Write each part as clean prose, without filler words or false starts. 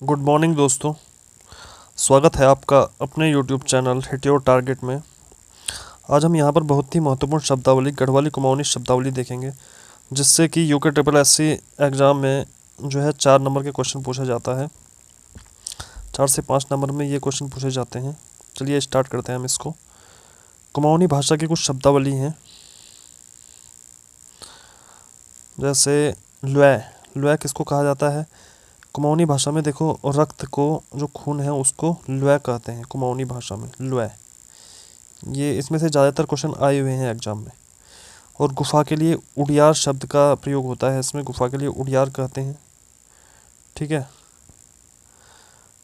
Good morning दोस्तों। स्वागत है आपका अपने YouTube channel hit your target में। आज हम यहाँ पर बहुत ही महत्वपूर्ण शब्दावली गढ़वाली कुमाऊनी शब्दावली देखेंगे, जिससे कि यूके ट्रिपल एससी एग्ज़ाम में जो है 4 नंबर के क्वेश्चन पूछा जाता है। 4 से 5 नंबर में ये क्वेश्चन पूछे जाते हैं। चलिए स्टार्ट करते हैं हम इसको। कुमाऊनी भाषा की कुछ शब्दावली हैं, जैसे लुए। लुए किसको कहा जाता है? कुमाऊनी भाषा में देखो, रक्त को जो खून है उसको लुए कहते हैं कुमाऊनी भाषा में, लुए। ये इसमें से ज़्यादातर क्वेश्चन आए हुए हैं एग्जाम में। और गुफा के लिए उड़ियार शब्द का प्रयोग होता है इसमें, गुफा के लिए उड़ियार कहते हैं। ठीक है,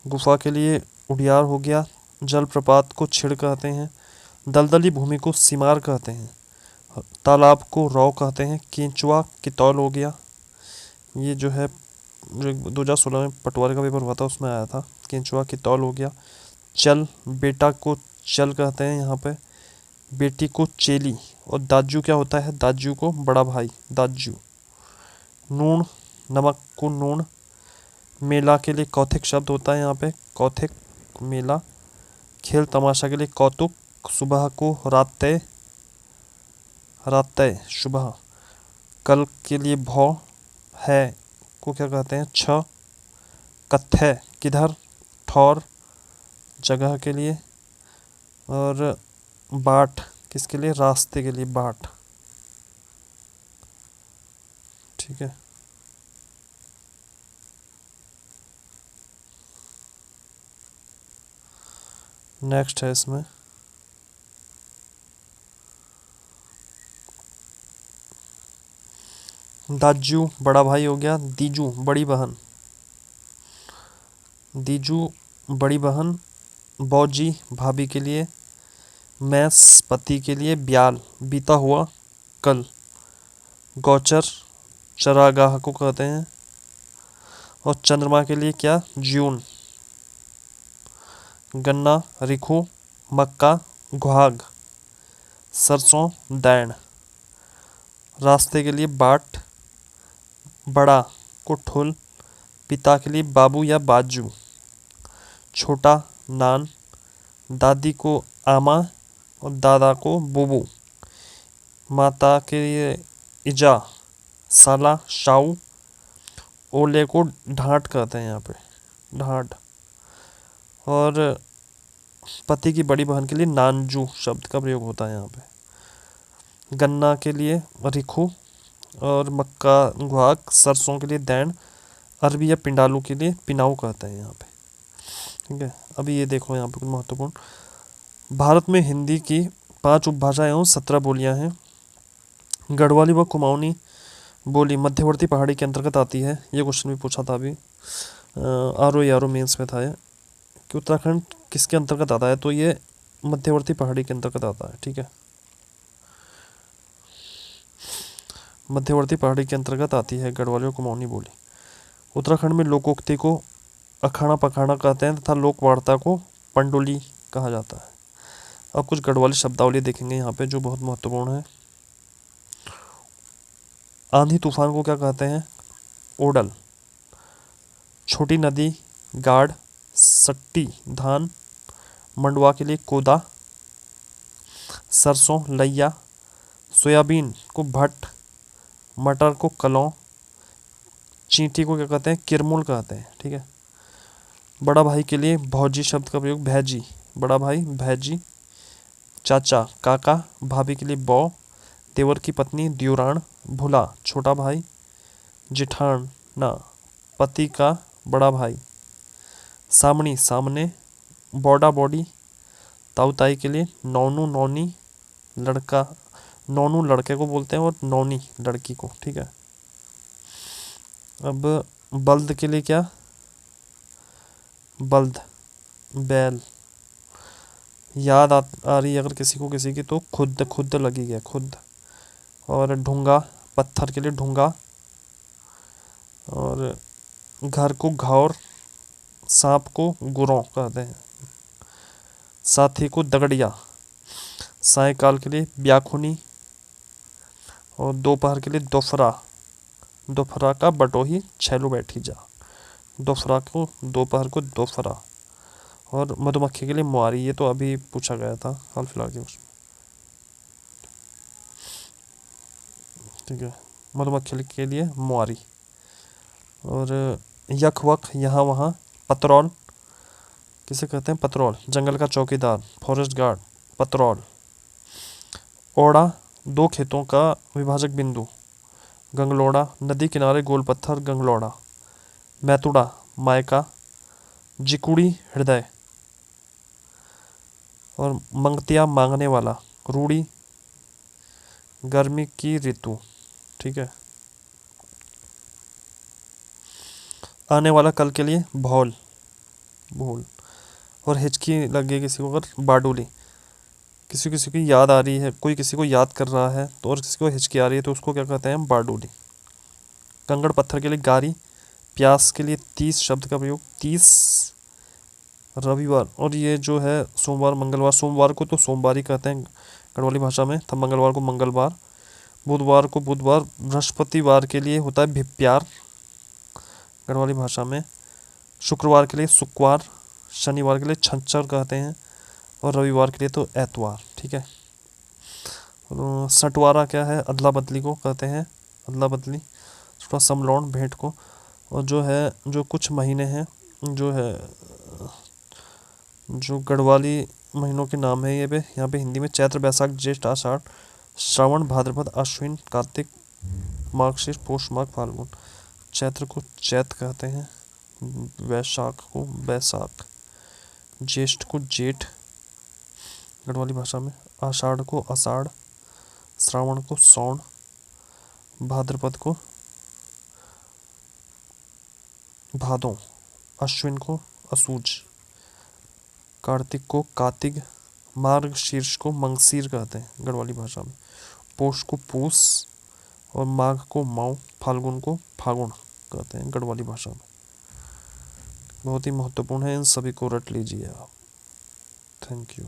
गुफा के लिए उड़ियार हो गया। जलप्रपात को छिड़ कहते हैं। दलदली भूमि को सीमार कहते हैं। तालाब को रौ कहते हैं। केंचुआ कितौल हो गया। ये जो है, जो 2016 में पटवारी का पेपर हुआ था उसमें आया था। केंचुआ कितौल हो गया। चल, बेटा को चल कहते हैं यहाँ पे। बेटी को चेली। और दाजू क्या होता है? दाजू को बड़ा भाई, दाजू। नून, नमक को नून। मेला के लिए कौथिक शब्द होता है यहाँ पे, कौथिक, मेला। खेल तमाशा के लिए कौतुक। सुबह को रात्य, रात्य सुबह। कल के लिए भौ, है को क्या कहते हैं? छ। कथ्य किधर, ठौर, जगह के लिए। और बाट किसके लिए? रास्ते के लिए, बाट। ठीक है, नेक्स्ट है इसमें दाजू बड़ा भाई हो गया। दीजू बड़ी बहन, दीजू बड़ी बहन। बौजी भाभी के लिए। मैस पति के लिए। ब्याल बीता हुआ कल। गौचर चरागाह को कहते हैं। और चंद्रमा के लिए क्या? जून। गन्ना रिखू। मक्का गुहाग। सरसों दैन। रास्ते के लिए बाट। बड़ा को ठुल। पिता के लिए बाबू या बाजू। छोटा नान। दादी को आमा और दादा को बुबू। माता के लिए इजा, साला, शाऊ। ओले को ढांट कहते हैं यहाँ पे, ढांट। और पति की बड़ी बहन के लिए नानजू शब्द का प्रयोग होता है यहाँ पे। गन्ना के लिए रिखू और मक्का गुहाग। सरसों के लिए दैन। अरबी या पिंडालू के लिए पिनाऊ कहते हैं यहाँ पे। ठीक है, अभी ये देखो यहाँ पे कुछ महत्वपूर्ण। भारत में हिंदी की 5 उपभाषाएं एवं 17 बोलियां हैं। गढ़वाली व कुमाऊनी बोली मध्यवर्ती पहाड़ी के अंतर्गत आती है। ये क्वेश्चन भी पूछा था अभी, आर ओ मेंस में था ये, कि उत्तराखंड किसके अंतर्गत आता है, तो ये मध्यवर्ती पहाड़ी के अंतर्गत आता है। ठीक है, मध्यवर्ती पहाड़ी के अंतर्गत आती है गढ़वाली और कुमाऊनी बोली। उत्तराखंड में लोकोक्ति को अखाड़ा पखाड़ा कहते हैं तथा लोक वार्ता को पंडोली कहा जाता है। अब कुछ गढ़वाली शब्दावली देखेंगे यहाँ पे जो बहुत महत्वपूर्ण है। आंधी तूफान को क्या कहते हैं? ओडल। छोटी नदी गाढ़। सट्टी धान। मंडवा के लिए कोदा। सरसों लैया। सोयाबीन को भट्ट। मटर को कलौं। चींटी को क्या कहते हैं? किरमुल कहते हैं। ठीक है, बड़ा भाई के लिए भौजी शब्द का प्रयोग, भैजी, बड़ा भाई भैजी। चाचा काका। भाभी के लिए बौ। देवर की पत्नी द्युरान। भुला छोटा भाई। जिठान ना, पति का बड़ा भाई। सामनी सामने। बौडा बॉडी। ताऊ ताई के लिए नौनू नौनी। लड़का, नौनू लड़के को बोलते हैं और नौनी लड़की को। ठीक है, अब बल्द के लिए क्या? बल्द, बैल। याद आ रही है अगर किसी को किसी की, तो खुद, खुद लगी है, खुद। और ढूंगा, पत्थर के लिए ढूंगा। और घर को घौर। सांप को गुरों कहते हैं। साथी को दगड़िया। सायकाल के लिए ब्याखुनी। और दोपहर के लिए दोफरा। दोफरा का बटोही, छैलो बैठी जा। दोपहर को दोपहरा। और मधुमक्खी के लिए मुआरी, ये तो अभी पूछा गया था हाल फिलहाल के उसमें। ठीक है, मधुमक्खी के लिए मुआरी। और यख वख यहाँ वहाँ, पतरौल किसे कहते हैं? पतरौल, जंगल का चौकीदार, फॉरेस्ट गार्ड, पतरौल। ओड़ा, दो खेतों का विभाजक बिंदु, गंगलोड़ा, नदी किनारे गोल पत्थर, गंगलोड़ा। मैतुड़ा, मायका, जिकुड़ी, हृदय। और मंगतिया, मांगने वाला, रूड़ी, गर्मी की ऋतु। ठीक है, आने वाला कल के लिए भौल, भूल। और हिचकी लगे किसी को अगर, बाडूली। किसी किसी की याद आ रही है, कोई किसी को याद कर रहा है तो, और किसी को हिचकी आ रही है तो उसको क्या कहते हैं? बाडूली। कंकड़ पत्थर के लिए गारी। प्यास के लिए 30 शब्द का प्रयोग, 30। रविवार, और ये जो है सोमवार मंगलवार, सोमवार को तो सोमवार ही कहते हैं गढ़वाली भाषा में, तब मंगलवार को मंगलवार, बुधवार को बुधवार। बृहस्पतिवार के लिए होता है भिप्यार गढ़वाली भाषा में। शुक्रवार के लिए शुक्रवार, शनिवार के लिए छंछर कहते हैं, और रविवार के लिए तो एतवार। ठीक है। सटवारा क्या है? अदला बदली को कहते हैं, अदला बदली, थोड़ा समलौन भेंट को। और जो है, जो कुछ महीने हैं, जो है, जो गढ़वाली महीनों के नाम है ये पे यहाँ पे हिंदी में: चैत्र, बैसाख, ज्येष्ठ, आषाढ़, श्रावण, भाद्रपद, आश्विन, कार्तिक, मार्गशीर्ष, पौष, माघ, फाल्गुन। चैत्र को चैत कहते हैं, वैशाख को बैसाख, ज्येष्ठ को जेठ गढ़वाली भाषा में, आषाढ़ को आषाढ़, श्रावण को सौण, भाद्रपद को भादों, अश्विन को असूज, कार्तिक को कातिक, मार्ग शीर्ष को मंगसीर कहते हैं गढ़वाली भाषा में, पौष को पूस, और माघ को माऊ, फाल्गुन को फागुन कहते हैं गढ़वाली भाषा में। बहुत ही महत्वपूर्ण है, इन सभी को रट लीजिए आप। Thank you.